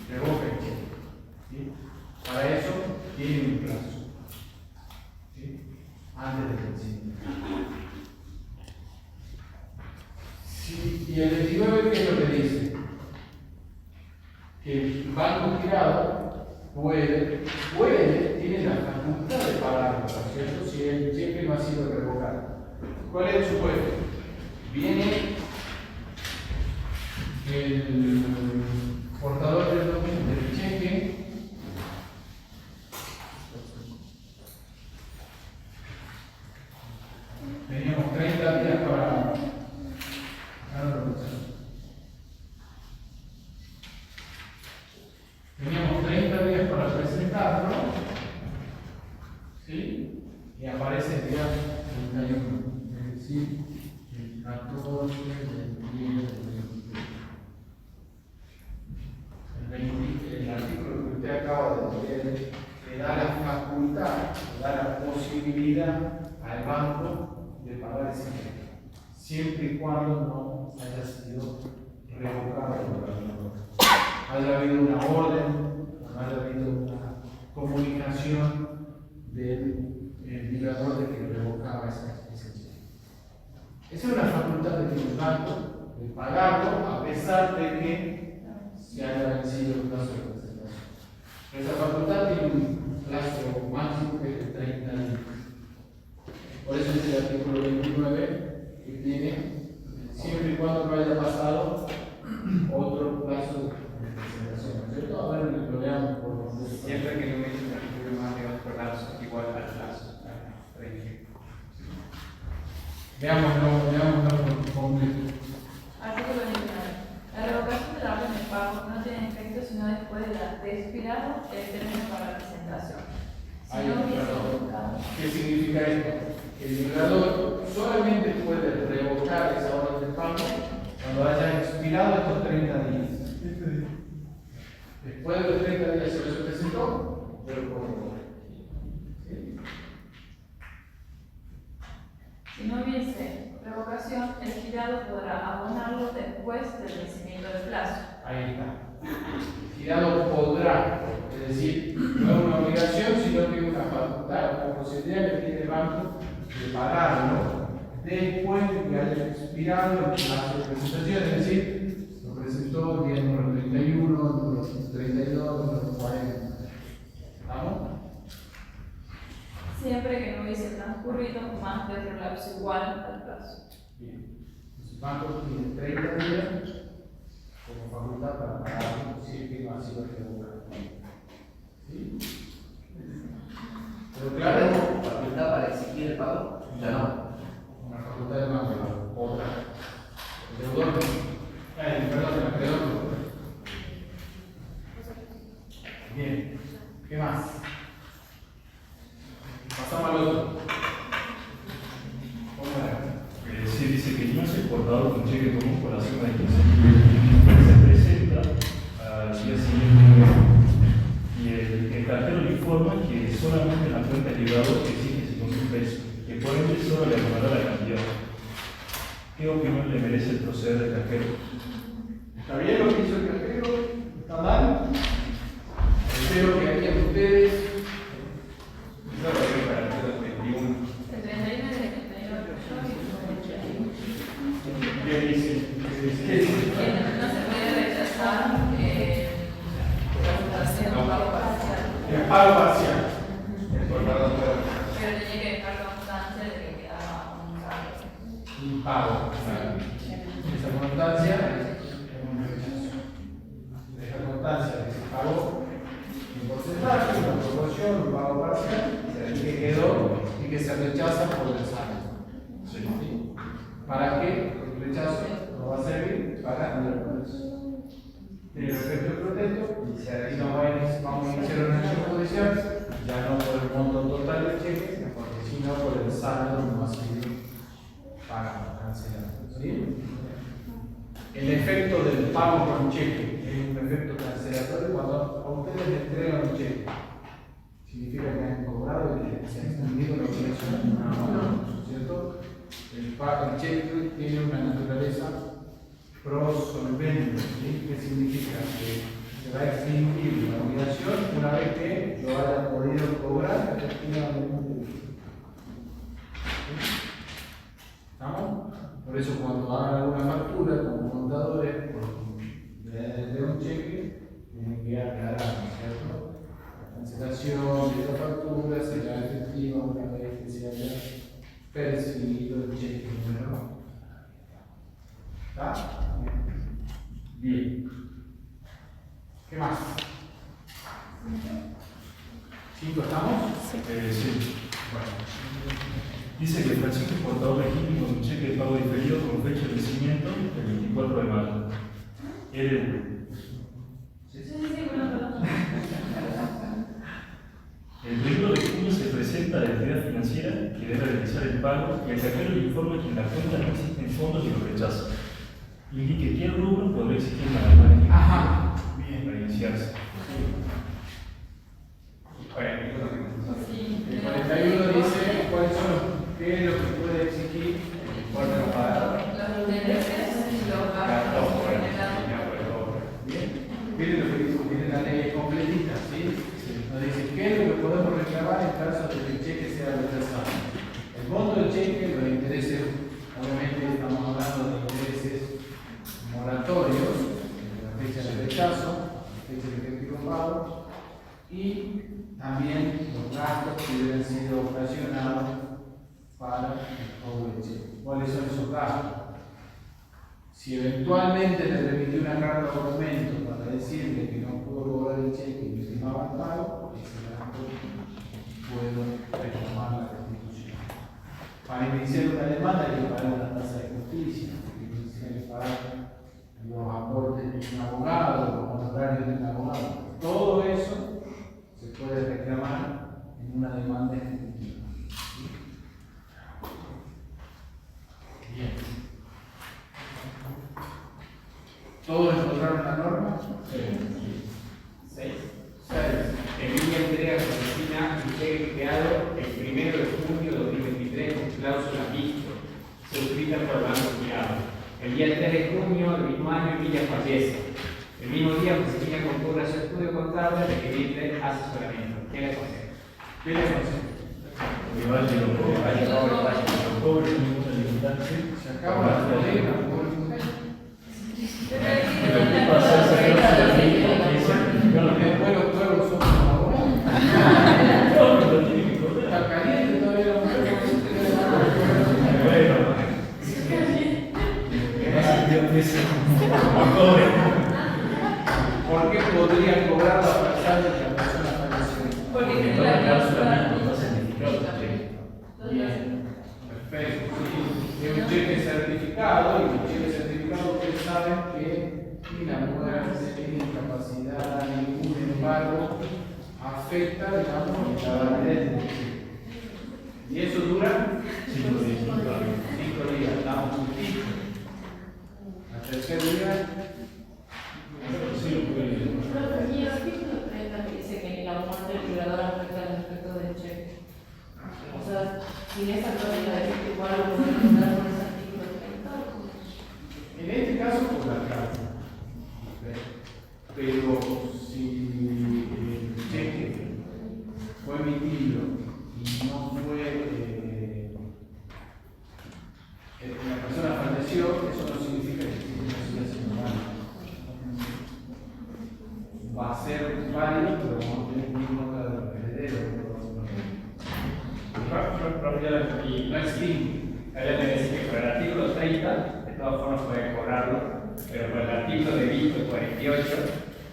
Revoca el cheque. ¿Sí? Para eso tiene un plazo. ¿Sí? Antes del vencimiento. Sí, y el 29, ¿qué es lo que dice? Que el banco girado tiene la facultad de pagarlo, ¿no es cierto? Si el cheque no ha sido revocado. ¿Cuál es el supuesto? Viene el portador del cheque. Teníamos 30 días para. Teníamos 30 días para presentarlo. ¿Sí? Y aparece el día 31. Es decir, el 14, el 10, el 20. El artículo que usted acaba de leer le da la facultad, le da la posibilidad al banco de pagar ese cheque, siempre y cuando no haya sido revocado por el gobernador. Haya habido una orden, no haya habido una comunicación del liberador de que revocaba ese cheque. Esa es una facultad que tiene el banco de pagarlo a pesar de que se haya vencido el plazo de presentación. Esa facultad tiene un plazo máximo que es de 30 días. Por eso es el artículo 29 que tiene, siempre y cuando no haya pasado otro plazo de presentación, ¿no es cierto? A ver, lo veamos por favor. Siempre que no hubiese transcurrido más de otro lapso igual al plazo. Veámoslo completo. Artículo 29. La revocación de la orden de pago no tiene efecto sino después de expirado el término para la presentación. Si Ahí, no hubiese perdón. revocado. ¿Qué significa esto? Que el liberador solamente puede revocar esa orden de pago cuando haya expirado estos 30 días. Después de los 30 días se lo presentó, yo lo puedo revocar. ¿Sí? Si no hubiese revocación, el girado podrá abonarlo después del vencimiento del plazo. Ahí está. El girado podrá, es decir, no es una obligación, sino que es una facultad, una posibilidad que tiene el banco de pagarlo después de que haya expirado el plazo de presentación, es decir, lo presentó el día número 31, número 32, número 40. ¿Estamos? Siempre que no hubiese transcurrido más de otro lapso igual al plazo. Bien. Entonces, el banco tiene 30 días como facultad para pagarlo si es que no ha sido revocado. ¿Sí? Pero claro, ¿Facultad para exigir el pago? Ya no. una facultad de banco, otra. El deudor, perdón, el acreedor. Bien, ¿qué más? Pasamos al otro. ¿Cómo era? Se dice que no es exportador con cheque común por la suma de 15.000. Se presenta al día siguiente y el cartero le informa que solamente en la cuenta de liberador exige 5.000 pesos, que por ende solo le abonará la cantidad. ¿Qué opinión le merece el proceder del cajero? ¿Está bien lo que hizo el cajero? ¿Está mal? Espero que harían ustedes. Yo lo veo para el 21. El 31 y el 38. ¿Qué dice? ¿Qué dice? Que no se puede rechazar la pago parcial. El pago parcial. Pero tenía que dejar constancia de que quedaba un saldo. Un pago. Esa constancia es un rechazo. Deja constancia de que se pagó un porcentaje, una proporción, un pago parcial, y que quedó y que se rechaza por el saldo. ¿Sí? ¿Para qué? Porque el rechazo no va a servir para el eso. Tiene efecto de protesto y no vamos a iniciar una acción judicial, ya no por el monto total del cheque, sino por el saldo no ha sido pagado, cancelado. ¿Sí? El efecto del pago con cheque es un efecto cancelatorio cuando a ustedes les entregan un cheque. Significa que han cobrado el se ha extendido la obligación, ¿no es cierto? El cheque tiene una naturaleza prosolvente, ¿sí? ¿Qué significa? Que se va a extinguir la obligación una vez que lo haya podido cobrar efectivamente. ¿Estamos? Por eso cuando hagan alguna factura como contadores de un cheque, tienen que aclarar, ¿no es cierto? La cancelación de la factura será efectiva una vez que se haya percibido el cheque número. ¿Está? Bien. ¿Qué más? ¿5 estamos? Sí. Bueno. Dice que Francisco es portador legítimo de un cheque de pago diferido con fecha de vencimiento el 24 de mayo. El 1 de junio se presenta a la entidad financiera que debe realizar el pago y al sacar el informe que en la cuenta no existen fondos y lo rechaza. Indique qué rubro podrá exigir la demanda. Ajá. Bien. Para iniciarse. El 41 dice cuáles son qué es lo que puede exigir el órgano pagador. Los intereses y los gastos generados. Bien. Miren lo que dice, tiene la ley completita, ¿sí? Nos dice qué es lo que podemos reclamar en caso de que el cheque sea rechazado. El monto del cheque, los intereses, obviamente estamos hablando de intereses moratorios, la fecha de rechazo, la fecha de efectivo pago, y también los gastos que deben ser ocasionados para el pago del cheque. ¿Cuáles son esos gastos? Si eventualmente le remitió una carta o documento para decirle que no pudo cobrar el cheque y que no ha pagado, ese gasto puedo reclamar la restitución. Para iniciar una demanda hay que pagar una tasa de justicia, hay que pagar los aportes de un abogado, los honorarios de un abogado. Todo eso se puede reclamar en una demanda ejecutiva. Bien. ¿Todos encontraron la norma? Sí. 6. 6. Emilia entrega a Josefina un cheque creado el 1 de junio de 2023 con cláusula mixto, suscrita por el Banco Privado. El día 3 de junio del mismo año, Emilia fallece. El mismo día, Josefina concurre a su estudio contable de requerirle asesoramiento. ¿Qué le aconseja? ¿Qué le aconsejo? Que vaya lo cobre, ninguna limitante. Se acaba la problema. ¿Qué pasa? Después los pueblos son abogados. No, pero lo tiene que cobrar. Está caliente todavía la mujer. Bueno, ¿Por qué podría cobrar a pesar de que la persona falleció? Porque tiene toda la la cláusula cláusula. no está certificado. Bien, perfecto. Sí. Es un cheque certificado y un cheque certificado ustedes saben que ni la muerte, ni incapacidad, ningún embargo afecta, digamos, la validez del cheque. ¿Y eso dura? 5 días. 5 días, estamos juntitos. Al tercer día, Sí, lo puede. Y el artículo 30 que dice que ni la muerte del violador afecta el efecto del cheque. O sea, sin esa cláusula de que igual lo podemos dar con ese artículo 30. en este caso por la carta. Pero si el cheque fue emitido y no fue, la persona falleció, eso no significa que no siga siendo válido. Va a ser válido, pero vamos a tener que ir en contra de los herederos. Y no extingue. Habría que decir que por el artículo 30, de todas formas puede cobrarlo, pero por el artículo de visto 48,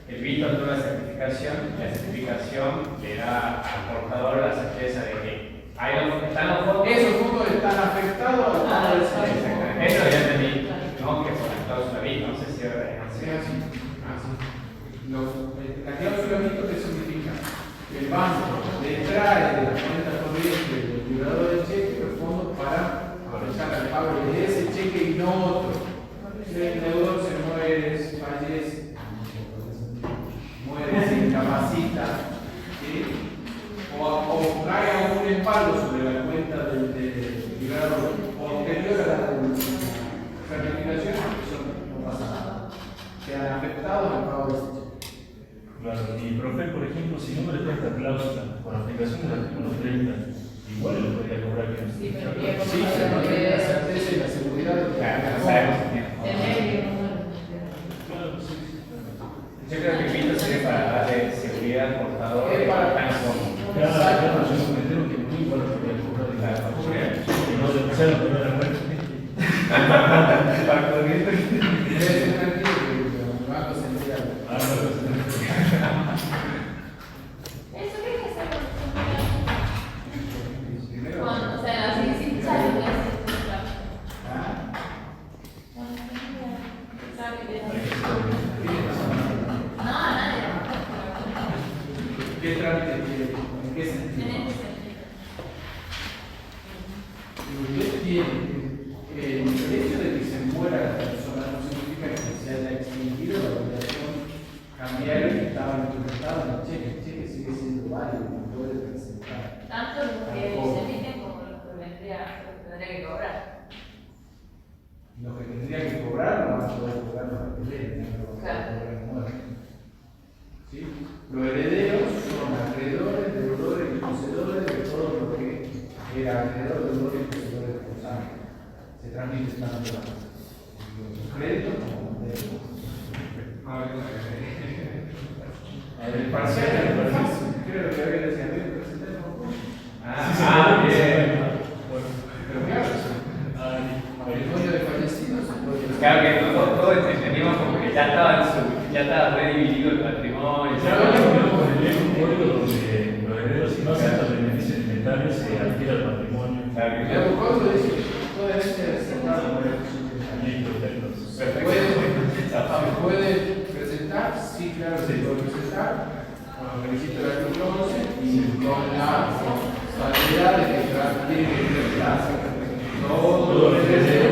el visto tuvo la certificación y la certificación le da al portador la certeza de que están los fondos. Esos fondos están afectados al pago del salario. Exactamente. Eso ya entendí, no que por la cláusula visto, no sé si ahora Sí, así. La cláusula visto, ¿qué significa? Que el banco le trae de la cuenta corriente del liberador del cheque los fondos para aprovechar el pago de ese cheque y no otro. Si el deudor se muere, fallece, muere, se incapacita, ¿sí? o cae a un embargo sobre la cuenta del librado posterior a la certificación, eso no pasa nada. Quedan afectados al pago de ese cheque. Claro, y profe, por ejemplo, si no me le esta cláusula con aplicación del artículo 30, igual le podría cobrar que no. Sí, pero bien, Sí, se mantiene la certeza y la seguridad de que Claro, sabemos que Claro, sí. yo creo que Pinto sirve para darle seguridad al portador. Es para- tan como. Claro, claro, yo me entero que muy igual lo podría cobrar de la factura. Y no de empezar a poner la cuenta. Para poder. debe ser tranquilo que el banco se entera. Ah, no, no, no. ¿Eso qué es hacer? Primero, Cuando, o sea, así sin salir de hacer ¿ah? No, nadie. ¿Qué trámite tiene? ¿En qué En sentido? este sentido. Usted tiene el hecho de que se muera la persona no significa que se haya extinguido la obligación cambiaria que estaba implementada en el cheque. El cheque sigue siendo válido, no puede presentar. Tanto los que se emiten como los que tendría que cobrar. Los que tendrían que cobrar no van a poder cobrar los herederos, no van a Claro. cobrar muertos. ¿Sí? Los herederos son acreedores, deudores y poseedores de todo lo que era acreedor, deudor y poseedor de los años. Se transmite tanto los créditos como los deudos. El parcial es muy fácil, creo que había decía, presentar Bien. pero claro, el dueño de fallecido se puede. Claro que todos entendimos como que ya estaba redividido el patrimonio. Claro, con el viejo código donde los herederos si no aceptan beneficios alimentarios se adquiere el patrimonio. Claro que El abogado dice que toda esta aceptada por el ¿Se puede presentar? Sí, claro, se puede presentar. Bueno, felicito el artículo 11 y con la salvedad de que tiene que presentar todo lo que deseo.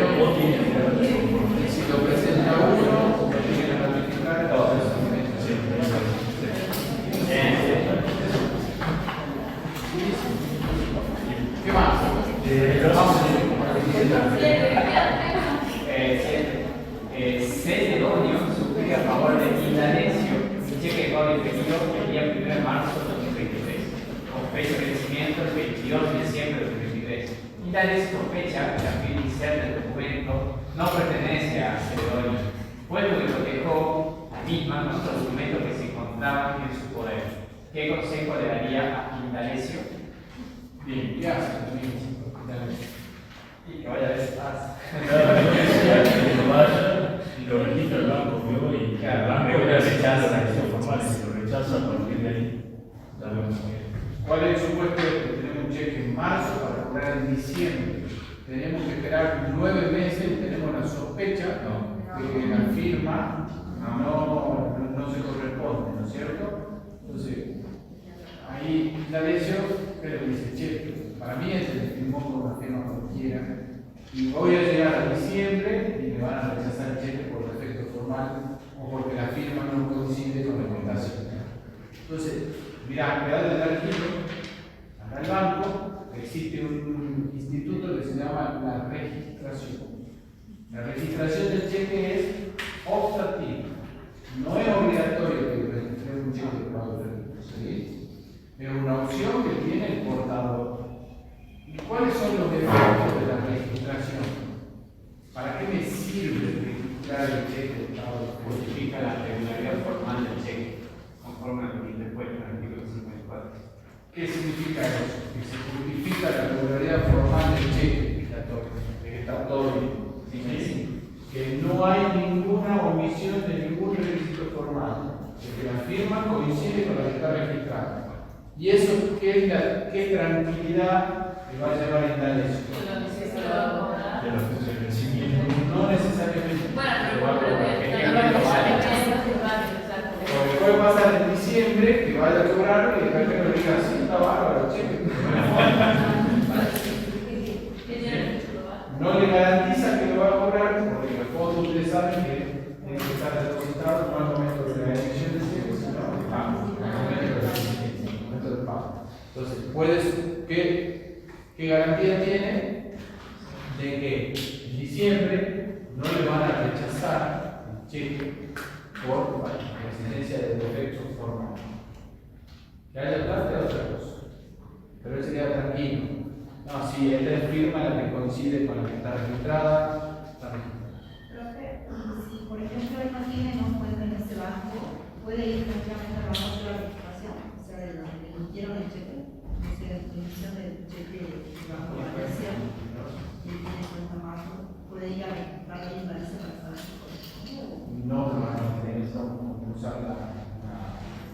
Y si lo presenta uno, lo tiene que ratificar todos esos elementos. ¿Qué más? Sede Donio suscribe a favor de Indalecio cheque de pago efectivo el día 1 de marzo de 2023, con fecha de vencimiento el 22 de diciembre de 2023. Indalecio sospecha que la firma inicial del documento no pertenece a Sede Donio, puesto que protejó la misma con otros documentos que se encontraban en su poder. ¿Qué consejo le daría a Indalecio? Bien, ¿qué hace? Y que vaya a ver si pasa. Que lo vaya y lo registra el banco, ¿vio? Y el banco le rechaza la acción formal y si lo rechaza a partir de ahí, sabemos que. ¿Cuál es el supuesto de que tenemos un cheque en marzo para cobrar en diciembre? Tenemos que esperar 9 meses y tenemos la sospecha de que la firma no se corresponde, ¿no es cierto? Entonces, ahí la lesión, pero dice, che, para mí es el firmó con una firma cualquiera y voy a llegar a diciembre y me van a rechazar el cheque por defecto formal o porque la firma no coincide con la invitación. Entonces, mirá, quedate tranquilo, acá el banco existe un instituto que se llama la registración. La registración del cheque es optativa, no es obligatorio que registre un cheque de pago de registro, ¿sí? Es una opción que tiene el portador. ¿Y cuáles son los efectos de la registración? ¿Para qué me sirve registrar el cheque de pago de registro? Justifica la regularidad formal del cheque, conforme a lo que después del artículo 54. ¿Qué significa eso? Que se justifica la regularidad formal del cheque, de que está todo bien. ¿Sí? Que no hay ninguna omisión de ningún requisito formal, de que la firma coincide con la que está registrada. ¿Y eso qué tranquilidad le va a llevar a Indalecio? De los vencimientos. No necesariamente. Bueno, Porque puede pasar en diciembre que vaya a cobrar y después que lo diga así, está bárbaro, cheque. No le garantiza que lo va a cobrar porque los fondos ustedes saben que tienen que estar depositados no al momento de la emisión de cheque, sino al pago, al momento del pago. Entonces, puedes ¿qué garantía tiene de que en diciembre no le van a rechazar el cheque por presencia de defectos formales? Que haya plata es otra cosa, pero él se queda tranquilo. No, si esta es firma la que coincide con la que está registrada, está registrada. Profe, si por ejemplo él no tiene no cuenta en ese banco, puede ir tranquilamente al banco de la registración, o sea, de donde le emitieron el cheque, no sé, la emisión del cheque del banco de Valencia, y él tiene cuenta banco, puede ir a registrarla y Valencia para saber su colegio. No, no tenés que usar la.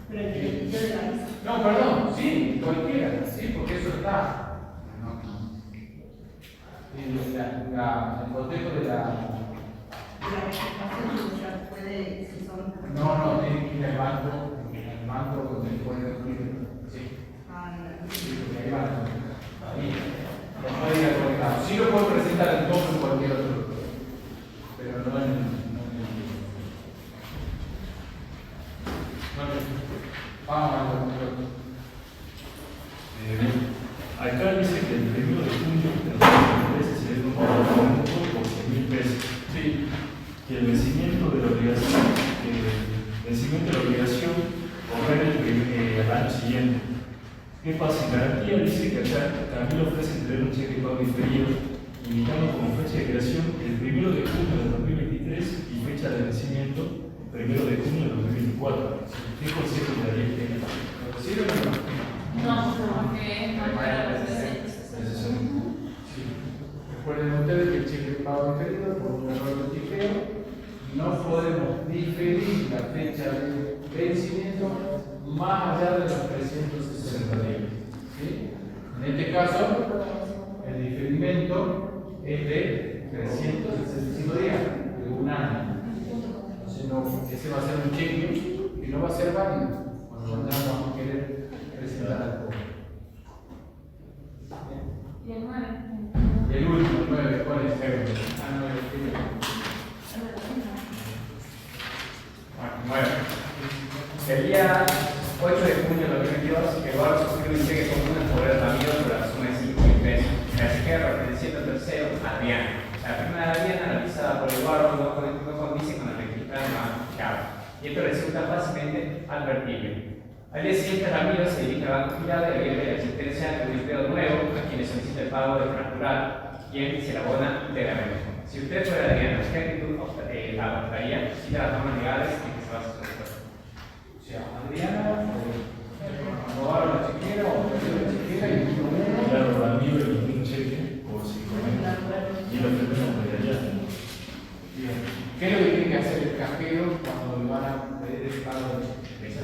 Pero el que le emitió de la visa. No, perdón, sí, cualquiera, sí, porque eso está. El cotejo de la. La registración, o sea, puede, si son. No, tiene que ir al banco donde puede recibir. Sí. Sí, porque ahí van. Ahí. No puede ir al colegio. Sí lo puedo presentar en todo en cualquier otro lugar, pero no en el. Vamos a ver. Acá dice que el 1 de junio de 2013 se le da un pago por 100.000 pesos. Sí. Que el vencimiento de la obligación ocurre al año siguiente. ¿Qué pasa? En garantía dice que acá Camilo ofrece entregar un cheque de pago diferido, indicando como fecha de creación el 1 de junio de 2023 y fecha de vencimiento 1 de junio de 2024. ¿Qué consejo le daría usted? ¿Sí o no? No, porque no para los 360. Sí. Recuerden ustedes que el cheque de pago diferido, por un error de tipeo, no podemos diferir la fecha de vencimiento más allá de los 360 días. ¿Sí? En este caso, el diferimiento es de 365 días, de un año. Entonces, ese va a ser un cheque que no va a ser válido cuando vamos a querer presentar al pueblo. Y el 9. Y el último, el 9, ¿cuál es? Ah, 9, Bueno, el día 8 de junio de 2022, Eduardo suscribió un cheque común en poder Ramiro por la suma de 5.000 pesos. La chequera perteneciente al tercero, Adriana. La firma de Adriana, realizada por Eduardo, no condice con la registrada en Banco Chavo. Y esto resulta fácilmente advertible. Al día siguiente, Ramiro se dirige al Banco Girado y le la existencia de un empleo nuevo a quien le solicita el pago de fracturar y él se la abona íntegramente. Si usted fuera Adriana, ¿qué actitud adoptaría? Si las normas legales en que se basa su respuesta. O sea, Adriana robaron la chequera o perdieron la chequera y uno. Claro, Ramiro le dio un cheque por 5.000 y lo firmó de allá. Bien. ¿Qué es lo que tiene que hacer el cajero cuando le van a pedir el pago de cheque?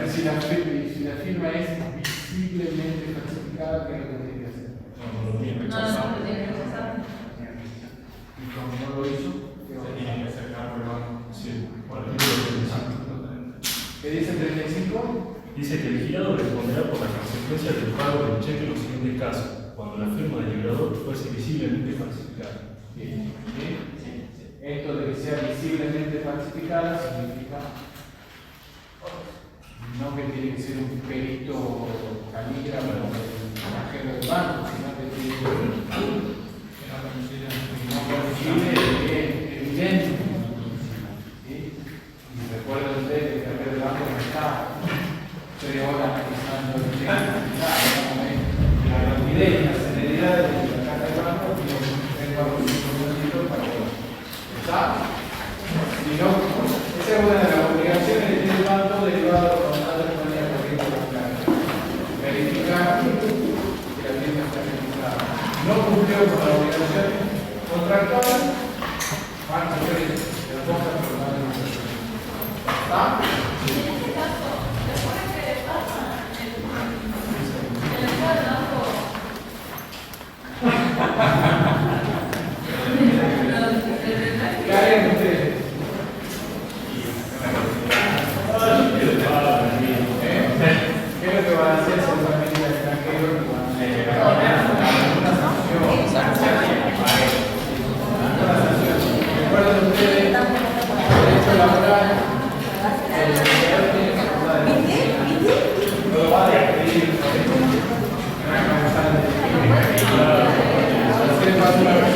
Si la firma es visiblemente falsificada, ¿qué es lo que tiene que hacer? No, tiene que rechazar. Y como no lo hizo, ¿qué va a hacer? Tienen que acercar por el banco. Sí, por el libro de ¿Qué dice el 35? Dice que el girado responderá por las consecuencias del pago del cheque en los siguientes casos, cuando la firma del librador fuese visiblemente falsificada. Bien. Esto de que sea visiblemente falsificada significa no que tiene que ser un perito calígrafo o el cajero del banco, sino que tiene que ser evidente. ¿Sí? Y recuerden ustedes que el cajero del banco no está 3 horas analizando el cheque. La rapidez y la celeridad de la caja del banco tiene que tener un minutitos para que si no, esa es una de las obligaciones que tiene el banco derivado de la corriente bancaria. Verificar que la tienda está registrada. No cumplió con la obligación contractual, van a hacer el compra por la administración. ¿Está? En este caso, después que pasa el estado de banco. ¿Qué harían ustedes? ¿Qué es lo que van a hacer seguramente el extranjero? Una sanción. Recuerden ustedes, el derecho laboral, el Gracias.